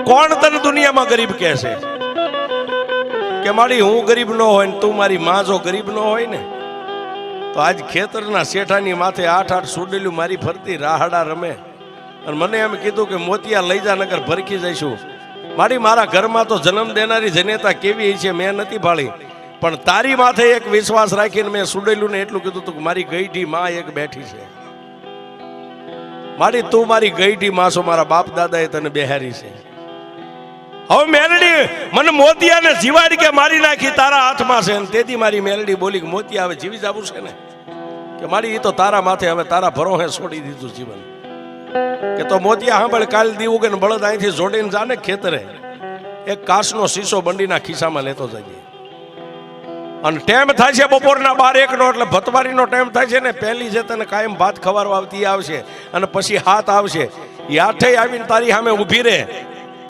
કોણ તને દુનિયામાં ગરીબ કહે છે કે મારી હું ગરીબ ન હોય ને તું મારી માં જો ગરીબ ન હોય ને તો આજ ખેતરના શેઠાની માથે 8-8 સુડેલું મારી ફરતી રાહડા રમે અને મને એમ કીધું કે મોતિયા લઈ જા નગર ભરખી જઈશું. મારા ઘરમાં તો જન્મ દેનારી જનેતા કેવી છે મેં નથી ભાળી, પણ તારી માથે એક વિશ્વાસ રાખીને મેં સુડેલું ને એટલું કીધું તું કે મારી ગઈઢી માં એક બેઠી છે. તું મારી ગઈઢી માં છો, મારા બાપ દાદાએ તને બેહારી છે. હવે મેલડી મને મોતિયાને જીવાડી કે મારી નાખી તારા હાથમાં છે. તેથી મારી મેલડી બોલી કે મોતિયા હવે જીવી જવું છે ને કે મારી એ તો તારા માથે હવે તારા ભરોહે છોડી દીધું જીવન. કે તો મોતિયા સાંભળ, કાલ દીવું કે બળદ અહીંથી જોડીને જાને ખેતરે એક કાચનો શીશો બંડીના ખિસ્સામાં લેતો જઈએ. અને ટાઈમ થાય છે બપોરના 12-1 નો, એટલે ભતવારીનો ટાઈમ થાય છે ને. પહેલી જે તને કાયમ ભાત ખવારવા આવતી આવશે અને પછી હાથ આવશે. એ આઠે આવીને તારી સામે ઊભી રહે